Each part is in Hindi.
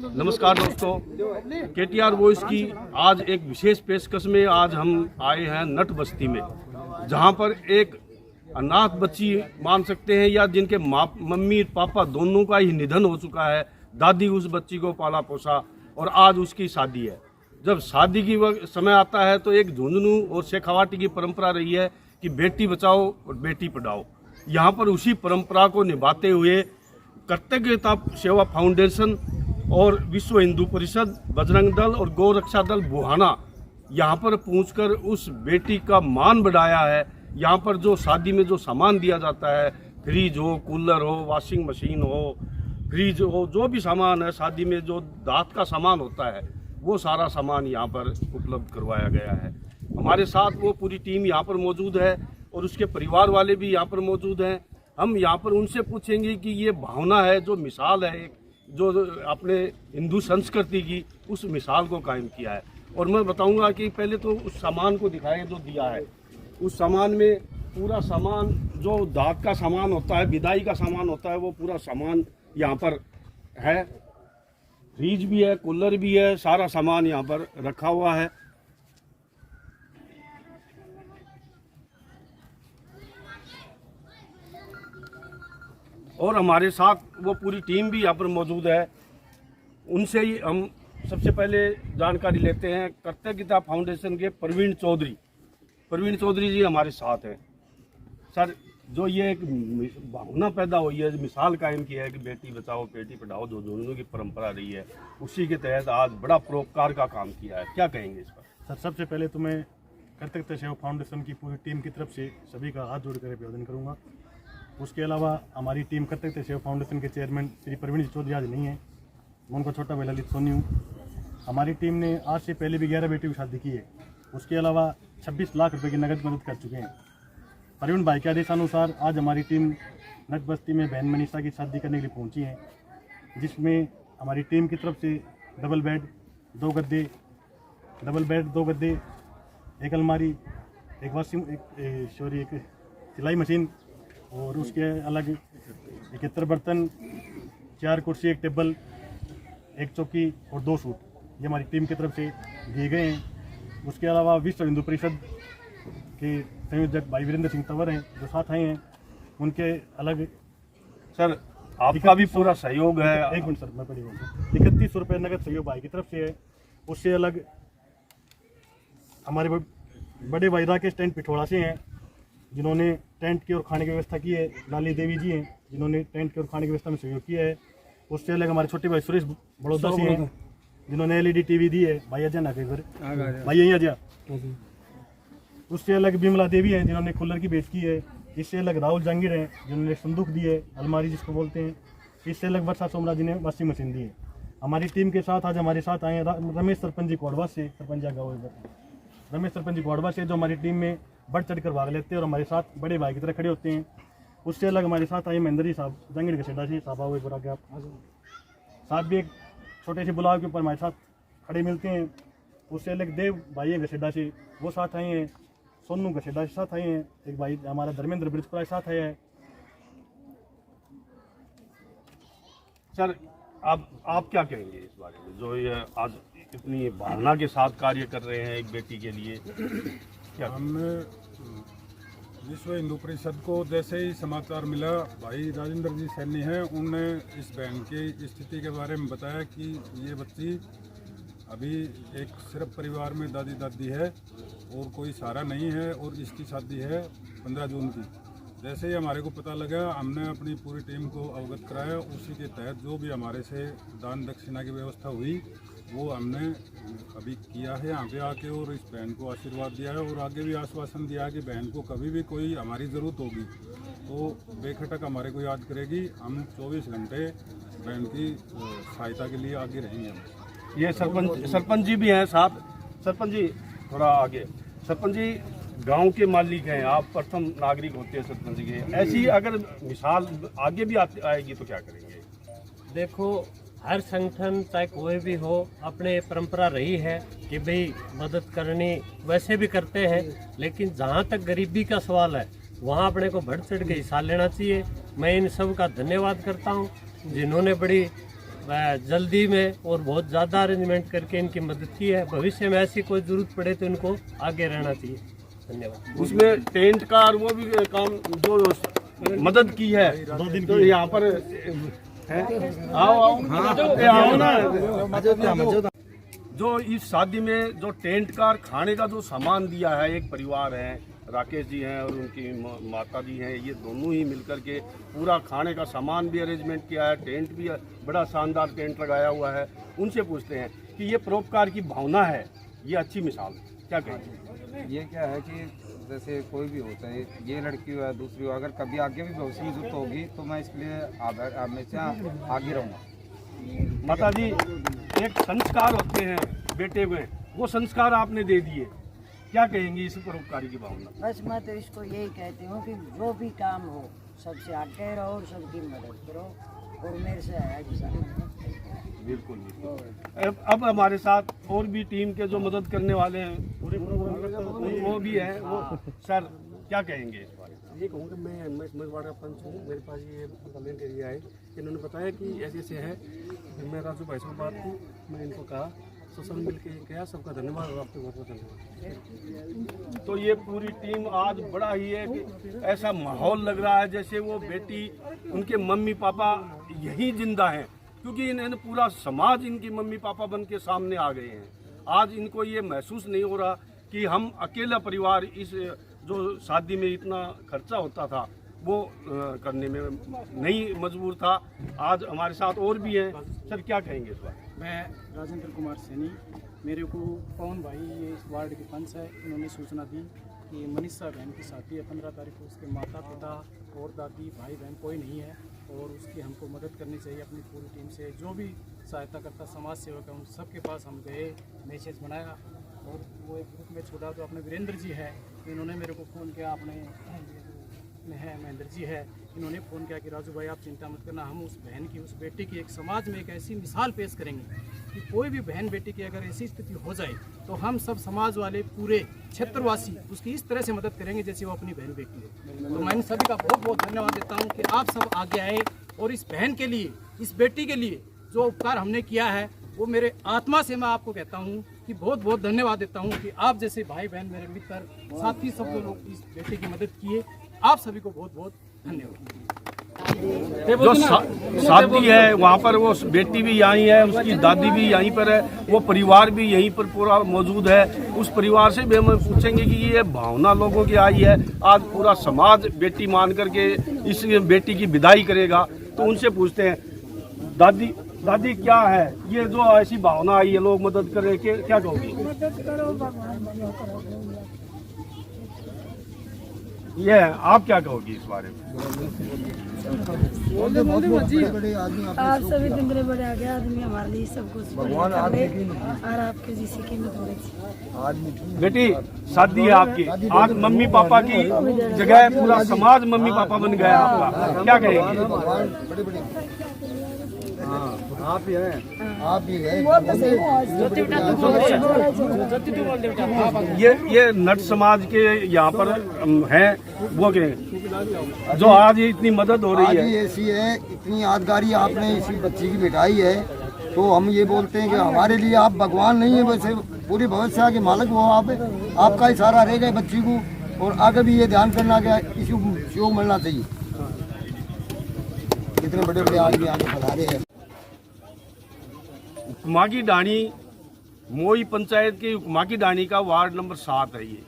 नमस्कार दोस्तों, KTR वॉइस की आज एक विशेष पेशकश में आज हम आए हैं नट बस्ती में, जहां पर एक अनाथ बच्ची मान सकते हैं या जिनके मम्मी पापा दोनों का ही निधन हो चुका है। दादी उस बच्ची को पाला पोसा और आज उसकी शादी है। जब शादी की समय आता है तो एक झुंझुनू और शेखावाटी की परंपरा रही है कि बेटी बचाओ और बेटी पढ़ाओ। यहाँ पर उसी परंपरा को निभाते हुए कर्तव्यता सेवा फाउंडेशन और विश्व हिंदू परिषद, बजरंग दल और गौ रक्षा दल बुहाना यहाँ पर पहुंचकर उस बेटी का मान बढ़ाया है। यहाँ पर जो शादी में जो सामान दिया जाता है, फ्रिज हो, कूलर हो, वॉशिंग मशीन हो, फ्रिज हो, जो भी सामान है शादी में जो दांत का सामान होता है वो सारा सामान यहाँ पर उपलब्ध करवाया गया है। हमारे साथ वो पूरी टीम यहाँ पर मौजूद है और उसके परिवार वाले भी यहाँ पर मौजूद हैं। हम यहाँ पर उनसे पूछेंगे कि ये भावना है, जो मिसाल है, एक जो अपने हिंदू संस्कृति की, उस मिसाल को कायम किया है। और मैं बताऊंगा कि पहले तो उस सामान को दिखाएं जो दिया है। उस सामान में पूरा सामान जो दाग का सामान होता है, विदाई का सामान होता है, वो पूरा सामान यहाँ पर है। फ्रिज भी है, कूलर भी है, सारा सामान यहाँ पर रखा हुआ है। और हमारे साथ वो पूरी टीम भी यहाँ पर मौजूद है। उनसे ही हम सबसे पहले जानकारी लेते हैं। कर्तव्यता फाउंडेशन के प्रवीण चौधरी जी हमारे साथ हैं। सर, जो ये एक भावना पैदा हुई है, मिसाल कायम की है कि बेटी बचाओ बेटी पढ़ाओ, जो दोनों की परंपरा रही है, उसी के तहत आज बड़ा परोपकार का काम किया है। क्या कहेंगे इस पर? सर, सबसे पहले तो मैं कर्तव्यता सेवा फाउंडेशन की पूरी टीम की तरफ से सभी का हाथ जोड़कर अभिवादन करूँगा। उसके अलावा हमारी टीम कर्तव्यता सेवा फाउंडेशन के चेयरमैन श्री प्रवीण चौधरी आज नहीं है, मैं उनका छोटा भाई ललित सोनी हूँ। हमारी टीम ने आज से पहले भी 11 बेटियों की शादी की है। उसके अलावा 26 लाख रुपए की नगद मदद कर चुके हैं। प्रवीण भाई के आदेशानुसार आज हमारी टीम नट बस्ती में बहन मनीषा की शादी करने के लिए पहुंची है, जिसमें हमारी टीम की तरफ से डबल बेड, 2 गद्दे, एक अलमारी, एक सिलाई मशीन और उसके अलग 71 बर्तन, 4 कुर्सी, 1 टेबल, 1 चौकी और 2 सूट ये हमारी टीम की तरफ से दिए गए हैं। उसके अलावा विश्व हिंदू परिषद के संयोजक भाई वीरेंद्र सिंह तंवर हैं जो साथ आए हैं, उनके अलग। सर, आपका भी पूरा सहयोग है। एक मिनट सर, मैं पढ़ी 3100 रुपये नगद सहयोग भाई की तरफ से है। उससे अलग हमारे बड़े भाई राकेश टेंट पिठोड़ा से हैं, जिन्होंने टेंट की और खाने की व्यवस्था की है। लाली देवी जी हैं जिन्होंने टेंट की और खाने की व्यवस्था में सहयोग किया है। उससे अलग हमारे छोटे भाई सुरेश बड़ौदा से हैं, जिन्होंने LED टीवी दी है। भाई अजय ना घर भाई यहीं अजय। उससे अलग बिमला देवी हैं जिन्होंने कूलर की बेच की है। इससे अलग राहुल जहांगीर हैं जिन्होंने संदूक दी है, अलमारी जिसको बोलते हैं। इससे अलग वर्षा सोमराज जी ने वॉशिंग मशीन दी है। हमारी टीम के साथ आज हमारे साथ आए हैं रमेश सरपंच जी कोडवा से, रमेश सरपंच जी कोडवा से, जो हमारी टीम में बढ़ चढ़ कर भाग लेते हैं और हमारे साथ बड़े भाई की तरह खड़े होते हैं। उससे अलग हमारे साथ आए महेंद्र जी साहब जंगीर गसेडा से, साहब आओ एक आप साहब भी एक छोटे से बुलाव के ऊपर हमारे साथ खड़े मिलते हैं। उससे अलग देव भाई है गसेडा से, वो साथ आए हैं। सोनू गसेडा से साथ आए हैं। एक भाई हमारा धर्मेंद्र ब्रिजपुरा साथ आया है। सर, आप क्या कहेंगे इस बारे में, जो ये आज इतनी भावना के साथ कार्य कर रहे हैं एक बेटी के लिए? क्या हमने विश्व हिंदू परिषद को जैसे ही समाचार मिला, भाई राजेंद्र जी सैनी हैं, उनने इस बहन की स्थिति के बारे में बताया कि ये बच्ची अभी एक सिर्फ परिवार में दादी दादी है और कोई सहारा नहीं है और इसकी शादी है 15 जून की। जैसे ही हमारे को पता लगा, हमने अपनी पूरी टीम को अवगत कराया। उसी के तहत जो भी हमारे से दान दक्षिणा की व्यवस्था हुई वो हमने अभी किया है यहाँ पे आके, और इस बहन को आशीर्वाद दिया है और आगे भी आश्वासन दिया है कि बहन को कभी भी कोई हमारी ज़रूरत होगी तो बेखटक हमारे को याद करेगी। हम 24 घंटे बहन की सहायता के लिए आगे रहेंगे। ये सरपंच जी भी हैं साथ। सरपंच जी थोड़ा आगे। सरपंच जी गांव के मालिक हैं, आप प्रथम नागरिक होते हैं सरपंच के। ऐसी अगर मिसाल आगे भी आएगी तो क्या करेंगे? देखो, हर संगठन चाहे कोई भी हो, अपने परंपरा रही है कि भाई मदद करनी वैसे भी करते हैं, लेकिन जहाँ तक गरीबी का सवाल है वहाँ अपने को बढ़ चढ़ के हिस्सा लेना चाहिए। मैं इन सब का धन्यवाद करता हूँ जिन्होंने बड़ी जल्दी में और बहुत ज़्यादा अरेंजमेंट करके इनकी मदद की है। भविष्य में ऐसी कोई ज़रूरत पड़े तो इनको आगे रहना चाहिए। धन्यवाद। उसमें टेंट का और वो भी काम जो मदद की है, तो यहाँ पर है। आओ ना। जो इस शादी में जो टेंट का और खाने का जो सामान दिया है, एक परिवार है, राकेश जी हैं और उनकी माता जी हैं, ये दोनों ही मिलकर के पूरा खाने का सामान भी अरेंजमेंट किया है, टेंट भी बड़ा शानदार टेंट लगाया हुआ है। उनसे पूछते हैं कि ये परोपकार की भावना है, ये अच्छी मिसाल क्या कहेंगे? ये क्या है कि जैसे कोई भी होता है, ये लड़की हो या दूसरी हो, अगर कभी आगे भी भविष्य में जरूरत होगी तो मैं इसके लिए हमेशा आगे रहूँगा। माता जी, एक संस्कार होते हैं बेटे में, वो संस्कार आपने दे दिए, क्या कहेंगी इस परोपकारी की भावना? बस मैं तो इसको यही कहती हूँ कि जो भी काम हो सबसे आगे रहो और सबकी मदद करो, और मेरे से है बिल्कुल बिल्कुल। अब हमारे साथ और भी टीम के जो मदद करने वाले हैं वो भी हैं। वो सर क्या कहेंगे इस बारे में? ये कहूँगा, मैं मजवाड़ा पंच हूँ, मेरे पास ये कंप्लेंट एरिया है। इन्होंने बताया कि ऐसे ऐसे है, फिर मैं राजू भाई से बात की, मैं इनको कहा, सब मिल के गया। सबका धन्यवाद और आपको बहुत बहुत धन्यवाद। तो ये पूरी टीम आज बड़ा ही एक ऐसा माहौल लग रहा है जैसे वो बेटी, उनके मम्मी पापा यही जिंदा हैं, क्योंकि इन्हें पूरा समाज इनकी मम्मी पापा बन के सामने आ गए हैं। आज इनको ये महसूस नहीं हो रहा कि हम अकेला परिवार, इस जो शादी में इतना खर्चा होता था वो करने में नहीं मजबूर था। आज हमारे साथ और भी हैं। सर क्या कहेंगे इस बार? मैं राजेंद्र कुमार सैनी, मेरे को पवन भाई, ये इस वार्ड के पंच है, इन्होंने सूचना दी कि मनीषा बहन की शादी है 15 तारीख को। उसके माता पिता और दादी भाई बहन कोई नहीं है, और उसकी हमको मदद करनी चाहिए अपनी पूरी टीम से। जो भी सहायता करता समाज सेवक है, उन सबके पास हम गए, मैसेज बनाया, और वो एक ग्रुप में छोड़ा। तो अपने वीरेंद्र जी है, इन्होंने मेरे को फ़ोन किया, अपने है महेंद्र जी है, इन्होंने फ़ोन किया कि राजू भाई आप चिंता मत करना, हम उस बहन की, उस बेटी की एक समाज में एक ऐसी मिसाल पेश करेंगे कि कोई भी बहन बेटी की अगर ऐसी स्थिति हो जाए तो हम सब समाज वाले पूरे क्षेत्रवासी उसकी इस तरह से मदद करेंगे जैसे वो अपनी बहन बेटी है। तो मैं इन सभी का बहुत बहुत धन्यवाद देता हूँ कि आप सब आगे आए, और इस बहन के लिए, इस बेटी के लिए जो उपकार हमने किया है, वो मेरे आत्मा से मैं आपको कहता हूँ कि बहुत बहुत धन्यवाद देता हूँ कि आप जैसे भाई बहन, मेरे मित्र, साथी, सब लोग इस बेटे की मदद किए। आप सभी को बहुत बहुत धन्यवाद। जो शादी है वहाँ पर वो बेटी भी यहीं है, उसकी दादी भी यहीं पर है, वो परिवार भी यहीं पर पूरा मौजूद है। उस परिवार से भी हम पूछेंगे कि ये भावना लोगों की आई है, आज पूरा समाज बेटी मान करके इस बेटी की विदाई करेगा। तो उनसे पूछते हैं, दादी क्या है ये जो ऐसी भावना आई है, लोग मदद कर रहे हैं, क्या कहोगी? ये आप क्या कहोगी इस बारे में? आप सभी दिन बड़े बड़े आ गए आदमी, हमारे लिए सब कुछ भगवान और आपके जिसे की बेटी शादी है आपकी, आज मम्मी पापा की जगह पूरा समाज मम्मी पापा बन गया आपका, क्या कहेंगे? आप ही हैं, आप ही हैं। ये नट समाज के यहाँ पर हैं, वो के जो आज इतनी मदद हो रही है, ऐसी है, इतनी यादगारी आपने इसी बच्ची की मिटाई है, तो हम ये बोलते हैं कि हमारे लिए आप भगवान नहीं है, वैसे पूरी भविष्य के मालिक वो आप है। आपका इशारा रहेगा बच्ची को, और आगे भी ये ध्यान करना कि इसी को सहयोग मिलना चाहिए। इतने बड़े बड़े आदमी आगे बढ़ा रहे हैं। उकमाकी डाणी मोई पंचायत की उकमाकी डाणी का वार्ड नंबर 7 है ये,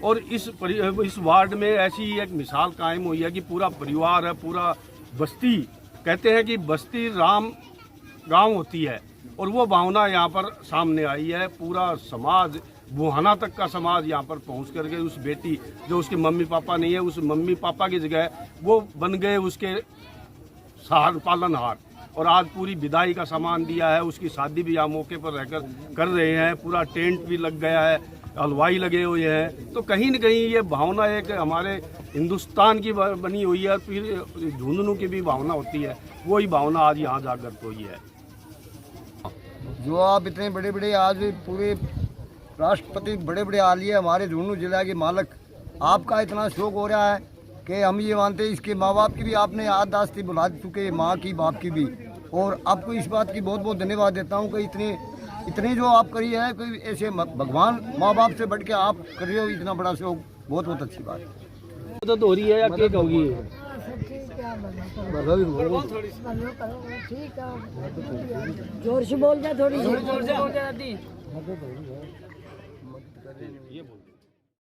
और इस वार्ड में ऐसी एक मिसाल कायम हुई है कि पूरा परिवार है, पूरा बस्ती, कहते हैं कि बस्ती राम गांव होती है, और वो भावना यहाँ पर सामने आई है। पूरा समाज, बुहाना तक का समाज यहाँ पर पहुँच करके उस बेटी, जो उसके मम्मी पापा नहीं है, उस मम्मी पापा की जगह वो बन गए उसके पालनहार, और आज पूरी विदाई का सामान दिया है। उसकी शादी भी यहाँ मौके पर रहकर कर रहे हैं, पूरा टेंट भी लग गया है, हलवाई लगे हुए हैं। तो कहीं न कहीं ये भावना एक हमारे हिंदुस्तान की बनी हुई है, फिर झुंझुनू की भी भावना होती है, वही भावना आज यहाँ जागृत हुई है। जो आप इतने बड़े बड़े आज पूरे राष्ट्रपति, बड़े बड़े आलिया हमारे झुंझुनू जिला के मालिक, आपका इतना शौक हो रहा है कि हम ये मानते हैं इसके माँ बाप की भी आपने याददाश्ती बुला चुके, माँ की बाप की भी, और आपको इस बात की बहुत बहुत धन्यवाद देता हूँ कि इतने जो आप करी है, कोई ऐसे भगवान माँ बाप से बढ़ के आप कर रहे हो इतना बड़ा सहयोग, बहुत बहुत अच्छी बात है। मदद हो रही है या केक होगी? ठीक है, जोर से बोल जाए, थोड़ी सी जोर से बोल जाती।